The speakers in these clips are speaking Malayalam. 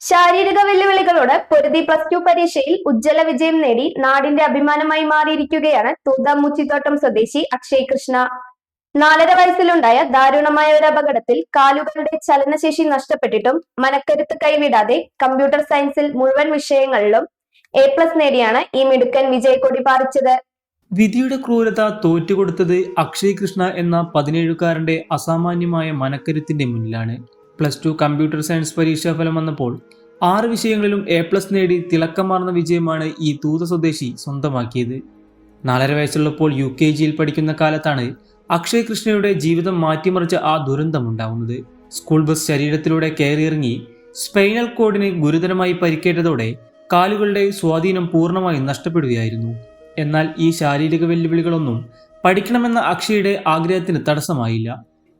ശാരീരിക വെല്ലുവിളികളോട് പൊരുതി +2 പരീക്ഷയിൽ ഉജ്ജ്വല വിജയം നേടി നാടിന്റെ അഭിമാനമായി മാറിയിരിക്കുകയാണ് തൂത മുച്ചിത്തോട്ടം സ്വദേശി അക്ഷയ് കൃഷ്ണ. 4.5 വയസ്സിലുണ്ടായ ദാരുണമായ ഒരു അപകടത്തിൽ കാലുകളുടെ ചലനശേഷി നഷ്ടപ്പെട്ടിട്ടും മനക്കരുത്ത് കൈവിടാതെ കമ്പ്യൂട്ടർ സയൻസിൽ മുഴുവൻ വിഷയങ്ങളിലും A+ നേടിയാണ് ഈ മിടുക്കൻ വിജയക്കൊടി പാറിച്ചത്. വിധിയുടെ ക്രൂരത തോറ്റുകൊടുത്തത് അക്ഷയ് കൃഷ്ണ എന്ന 17-കാരന്റെ അസാമാന്യമായ മനക്കരുത്തിന്റെ മുന്നിലാണ്. +2 കമ്പ്യൂട്ടർ സയൻസ് പരീക്ഷാഫലം വന്നപ്പോൾ 6 വിഷയങ്ങളിലും A+ നേടി തിളക്കമാർന്ന വിജയമാണ് ഈ തൂത സ്വദേശി സ്വന്തമാക്കിയത്. 4.5 വയസ്സുള്ളപ്പോൾ UKGയിൽ പഠിക്കുന്ന കാലത്താണ് അക്ഷയ് കൃഷ്ണയുടെ ജീവിതം മാറ്റിമറിച്ച ആ ദുരന്തമുണ്ടാവുന്നത്. സ്കൂൾ ബസ് ശരീരത്തിലൂടെ കയറിയിറങ്ങി സ്പൈനൽ കോഡിന് ഗുരുതരമായി പരിക്കേറ്റതോടെ കാലുകളുടെ സ്വാധീനം പൂർണ്ണമായും നഷ്ടപ്പെടുകയായിരുന്നു. എന്നാൽ ഈ ശാരീരിക വെല്ലുവിളികളൊന്നും പഠിക്കണമെന്ന അക്ഷയുടെ ആഗ്രഹത്തിന് തടസ്സമായില്ല.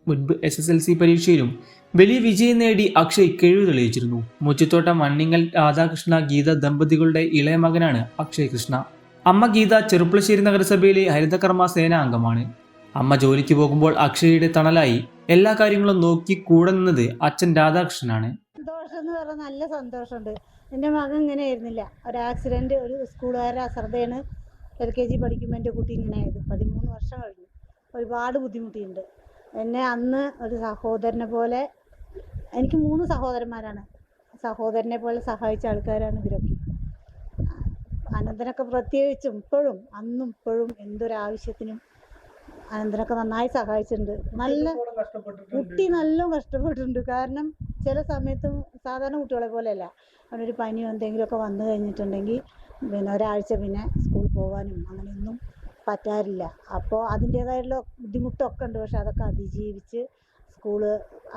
മുൻപ് SSLC പരീക്ഷയിലും വലിയ വിജയം നേടി അക്ഷയ് കഴിവ് തെളിയിച്ചിരുന്നു. മുച്ചിത്തോട്ടം മണ്ണിങ്ങൽ രാധാകൃഷ്ണ ഗീത ദമ്പതികളുടെ ഇളയ മകനാണ് അക്ഷയ് കൃഷ്ണ. അമ്മ ഗീത ചെറുപ്പളശ്ശേരി നഗരസഭയിലെ ഹരിതകർമ്മ സേന അംഗമാണ്. അമ്മ ജോലിക്ക് പോകുമ്പോൾ അക്ഷയുടെ തണലായി എല്ലാ കാര്യങ്ങളും നോക്കി കൂടെ നിന്നത് അച്ഛൻ രാധാകൃഷ്ണനാണ്. സന്തോഷം എന്ന് പറഞ്ഞാൽ നല്ല സന്തോഷമുണ്ട്. എൻ്റെ മകൻ ഇങ്ങനെ ആയിരുന്നില്ല. ഒരു ആക്സിഡൻറ്റ്, ഒരു സ്കൂളുകാരുടെ അശ്രദ്ധയാണ് LKG പഠിക്കുമ്പോൾ എൻ്റെ കുട്ടി ഇങ്ങനെ ആയത്. 13 വർഷം കഴിഞ്ഞു. ഒരുപാട് ബുദ്ധിമുട്ടിയിട്ടുണ്ട്. എന്നെ അന്ന് ഒരു സഹോദരനെ പോലെ, എനിക്ക് 3 സഹോദരന്മാരാണ്, സഹോദരനെ പോലെ സഹായിച്ച ആൾക്കാരാണ് ഇവരൊക്കെ. അനന്തനൊക്കെ പ്രത്യേകിച്ചും ഇപ്പോഴും അന്നും ഇപ്പോഴും എന്തൊരാവശ്യത്തിനും അനന്തനൊക്കെ നന്നായി സഹായിച്ചിട്ടുണ്ട്. നല്ല കുട്ടി നല്ല കഷ്ടപ്പെട്ടിട്ടുണ്ട്. കാരണം ചില സമയത്തും സാധാരണ കുട്ടികളെ പോലെയല്ല, അവനൊരു പനിയോ എന്തെങ്കിലുമൊക്കെ വന്നു കഴിഞ്ഞിട്ടുണ്ടെങ്കിൽ പിന്നെ ഒരാഴ്ച പിന്നെ സ്കൂളിൽ പോകാനും അങ്ങനെയൊന്നും പറ്റാറില്ല. അപ്പോൾ അതിൻ്റേതായിട്ടുള്ള ബുദ്ധിമുട്ടൊക്കെ ഉണ്ട്. പക്ഷെ അതൊക്കെ അതിജീവിച്ച്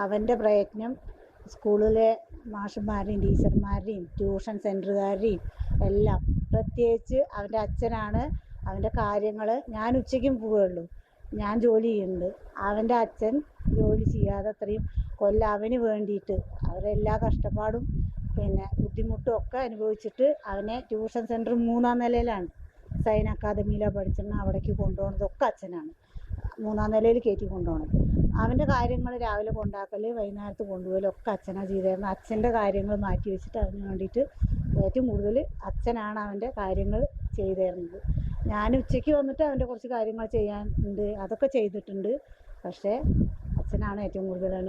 അവൻ്റെ പ്രയത്നം സ്കൂളിലെ മാഷന്മാരുടെയും ടീച്ചർമാരുടെയും ട്യൂഷൻ സെൻറ്ററുകാരുടെയും എല്ലാം, പ്രത്യേകിച്ച് അവൻ്റെ അച്ഛനാണ് അവൻ്റെ കാര്യങ്ങൾ. ഞാൻ ഉച്ചയ്ക്കും പോവുകയുള്ളൂ, ഞാൻ ജോലി ചെയ്യുന്നുണ്ട്. അവൻ്റെ അച്ഛൻ ജോലി ചെയ്യാതെ അത്രയും കൊല്ലം അവന് വേണ്ടിയിട്ട് അവരെല്ലാ കഷ്ടപ്പാടും പിന്നെ ബുദ്ധിമുട്ടും ഒക്കെ അനുഭവിച്ചിട്ട് അവനെ ട്യൂഷൻ സെൻറ്റർ 3-ാം നിലയിലാണ്, സൈൻ അക്കാദമിയിലാണ് പഠിച്ചിരുന്നത്. അവിടേക്ക് കൊണ്ടുപോകുന്നതൊക്കെ അച്ഛനാണ്. 3-ാം നിലയിൽ കയറ്റി കൊണ്ടുപോകണം. അവൻ്റെ കാര്യങ്ങൾ രാവിലെ കൊണ്ടാക്കൽ, വൈകുന്നേരത്ത് കൊണ്ടുപോകലൊക്കെ അച്ഛനാണ് ചെയ്തിരുന്നത്. അച്ഛൻ്റെ കാര്യങ്ങൾ മാറ്റി വെച്ചിട്ട് അവന് വേണ്ടിയിട്ട് ഏറ്റവും കൂടുതൽ അച്ഛനാണ് അവൻ്റെ കാര്യങ്ങൾ ചെയ്തിരുന്നത്. ഞാൻ ഉച്ചയ്ക്ക് വന്നിട്ട് അവൻ്റെ കുറച്ച് കാര്യങ്ങൾ ചെയ്യാനുണ്ട്, അതൊക്കെ ചെയ്തിട്ടുണ്ട്. പക്ഷേ അച്ഛനാണ് ഏറ്റവും കൂടുതൽ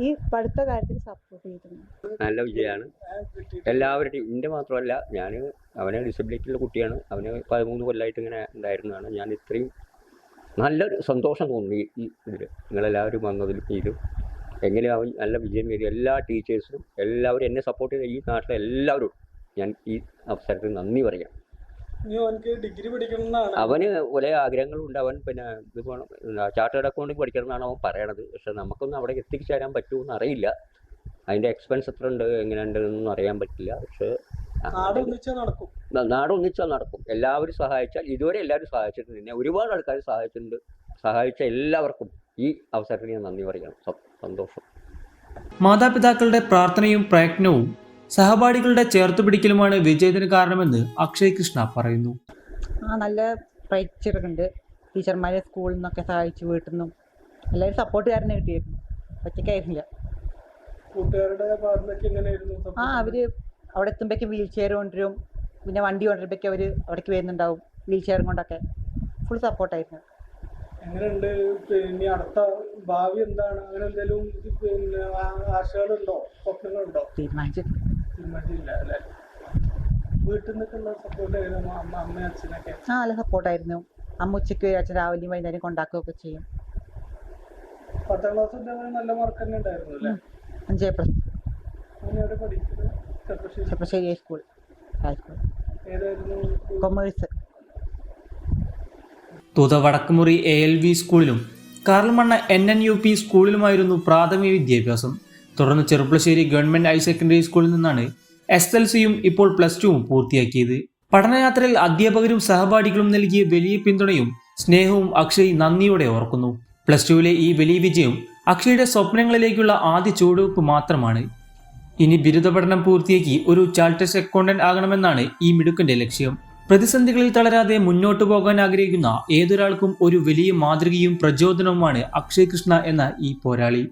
ഈ പഠിത്ത കാര്യത്തിൽ സപ്പോർട്ട് ചെയ്തിട്ടുണ്ട്. നല്ല വിജയമാണ് എല്ലാവരുടെയും. എൻ്റെ മാത്രമല്ല, അവനെ ഡിസബിലിറ്റിയുള്ള കുട്ടിയാണ്. അവന് 13 കൊല്ലമായിട്ട് ഇങ്ങനെ ഉണ്ടായിരുന്നതാണ്. ഞാൻ ഇത്രയും നല്ലൊരു സന്തോഷം തോന്നി ഈ ഇതിൽ നിങ്ങളെല്ലാവരും വന്നതിൽ. ഇതും എങ്ങനെ അവൻ നല്ല വിജയം നേടി എല്ലാ ടീച്ചേഴ്സിനും എല്ലാവരും എന്നെ സപ്പോർട്ട് ചെയ്ത ഈ നാട്ടിലെ എല്ലാവരും ഞാൻ ഈ അവസരത്തിൽ നന്ദി പറയാം. അവന് ഒരേ ആഗ്രഹങ്ങളുണ്ട്. അവൻ പിന്നെ ഇത് വേണം, ചാർട്ടേഡ് അക്കൗണ്ടിങ് പഠിക്കണം എന്നാണ് അവൻ പറയണത്. പക്ഷെ നമുക്കൊന്നും അവിടെ എത്തിച്ചേരാൻ പറ്റുമെന്ന് അറിയില്ല. അതിൻ്റെ എക്സ്പെൻസ് എത്ര ഉണ്ട് എങ്ങനെയുണ്ട് എന്നൊന്നും അറിയാൻ പറ്റില്ല. പക്ഷേ നാട് ഒന്നിച്ചാൽ നടക്കും. എല്ലാവരും സഹായിച്ചാൽ, ഇതുവരെ എല്ലാവരും സഹായിച്ചിട്ടുണ്ട്. എന്നെ ഒരുപാട് ആൾക്കാർ സഹായിച്ചിട്ടുണ്ട്. സഹായിച്ച എല്ലാവർക്കും ഈ അവസരത്തിൽ ഞാൻ നന്ദി പറയണം. സന്തോഷം. മാതാപിതാക്കളുടെ പ്രാർത്ഥനയും പ്രയത്നവും സഹപാഠികളുടെ ചേർത്തുപിടിക്കലുമാണ് വിജയത്തിന് കാരണമെന്ന് അക്ഷയ് കൃഷ്ണ പറയുന്നു. നല്ല പഠിച്ചിട്ടുണ്ട്. ടീച്ചർമാരെ സ്കൂളിൽ നിന്നൊക്കെ സഹായിച്ചു, വീട്ടിൽ നിന്നും എല്ലാവരും സപ്പോർട്ടുകാരനെ കിട്ടിയിരുന്നു. ഒറ്റയ്ക്കായിരുന്നില്ല. അവര് അവിടെ എത്തുമ്പോഴേക്കും വീൽ ചെയർ കൊണ്ടുവരും, പിന്നെ വണ്ടി കൊണ്ടുവരുമ്പോഴേക്കും അവർ അവിടേക്ക് വരുന്നുണ്ടാവും വീൽ ചെയറും കൊണ്ടൊക്കെ. ഫുൾ സപ്പോർട്ടായിരുന്നു. എങ്ങനെയുണ്ട് പിന്നെ അടുത്ത ഭാവി എന്താണ്? അങ്ങനെ എന്തെങ്കിലും പിന്നെ ആശകളുണ്ടോ, സ്വപ്നങ്ങളുണ്ടോ? തീരുമാനിച്ചില്ല അല്ലേ? വീട്ടിൽ നിന്നൊക്കെയുള്ള സപ്പോർട്ട് ആയിരുന്നു അമ്മ അച്ഛനൊക്കെ? നല്ല സപ്പോർട്ടായിരുന്നു. അമ്മ ഉച്ചയ്ക്ക് അച്ഛൻ രാവിലെയും വൈകുന്നേരം കൊണ്ടാക്കുകയൊക്കെ ചെയ്യും. 10ാം ക്ലാസ് നല്ല മാർക്ക് തന്നെ ഉണ്ടായിരുന്നു അല്ലേ? 5A+. അങ്ങനെ പഠിക്കുന്നത് ചെറുപ്പശ്ശേരി ഹൈസ്കൂൾ. ഏതായിരുന്നു? കൊമേഴ്സ്. തൂത വടക്കുമുറി ALV സ്കൂളിലും കാർൽമണ്ണ NNUP സ്കൂളിലുമായിരുന്നു പ്രാഥമിക വിദ്യാഭ്യാസം. തുടർന്ന് ചെറുപ്പളശ്ശേരി ഗവൺമെന്റ് ഹയർ സെക്കൻഡറി സ്കൂളിൽ നിന്നാണ് SSLCയും ഇപ്പോൾ +2ഉം പൂർത്തിയാക്കിയത്. പഠനയാത്രയിൽ അധ്യാപകരും സഹപാഠികളും നൽകിയ വലിയ പിന്തുണയും സ്നേഹവും അക്ഷയ് നന്ദിയോടെ ഓർക്കുന്നു. +2ലെ ഈ വലിയ വിജയം അക്ഷയുടെ സ്വപ്നങ്ങളിലേക്കുള്ള ആദ്യ ചുവടുവെപ്പ് മാത്രമാണ്. ഇനി ബിരുദ പഠനം പൂർത്തിയാക്കി ഒരു ചാർട്ടേഡ് അക്കൗണ്ടന്റ് ആകണമെന്നാണ് ഈ മിടുക്കന്റെ ലക്ഷ്യം. പ്രതിസന്ധികളിൽ തളരാതെ മുന്നോട്ടു പോകാൻ ആഗ്രഹിക്കുന്ന ഏതൊരാൾക്കും ഒരു വലിയ മാതൃകയും പ്രചോദനവുമാണ് അക്ഷയ് കൃഷ്ണ എന്ന ഈ പോരാളി.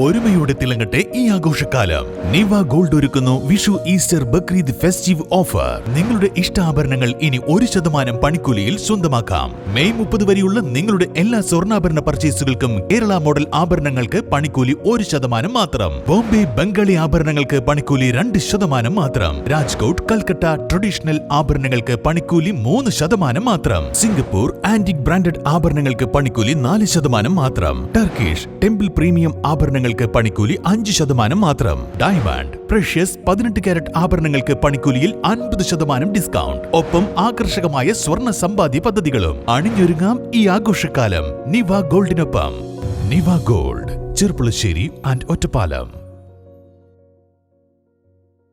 ഒരുമയോടെ തിളങ്ങട്ടെ ഈ ആഘോഷക്കാലം. നിവ ഗോൾഡ് ഒരുക്കുന്നു Vishu, Easter, Bakrid festive offer. നിങ്ങളുടെ ഇഷ്ടാഭരണങ്ങൾ ഇനി 1% പണിക്കൂലിയിൽ സ്വന്തമാക്കാം. മെയ് 30 വരെയുള്ള നിങ്ങളുടെ എല്ലാ സ്വർണ്ണാഭരണ പർച്ചേസുകൾക്കും കേരള മോഡൽ ആഭരണങ്ങൾക്ക് പണിക്കൂലി 1% മാത്രം. ബോംബെ ബംഗാളി ആഭരണങ്ങൾക്ക് പണിക്കൂലി 2% മാത്രം. രാജ്കോട്ട്, കൽക്കട്ട ട്രഡീഷണൽ ആഭരണങ്ങൾക്ക് പണിക്കൂലി 3% മാത്രം. സിംഗപ്പൂർ ആന്റിക് ബ്രാൻഡഡ് ആഭരണങ്ങൾക്ക് പണിക്കൂലി 4% മാത്രം. ടർക്കിഷ് ടെമ്പിൾ പ്രീമിയം ആഭരണങ്ങൾക്ക് പണിക്കൂലി 5% മാത്രം. ഡയമണ്ട്, പ്രഷ്യസ് 18 കാരറ്റ് ആഭരണങ്ങൾക്ക് പണിക്കൂലിയിൽ 50% ഡിസ്കൗണ്ട്. ഒപ്പം ആകർഷകമായ സ്വർണ്ണ സമ്പാദ്യ പദ്ധതികളും. അണിഞ്ഞൊരുങ്ങാം ഈ ആഘോഷക്കാലം നിവ ഗോൾഡിനൊപ്പം. നിവ ഗോൾഡ്, ചെർപ്പുളശ്ശേരി ആൻഡ് ഒറ്റപ്പാലം.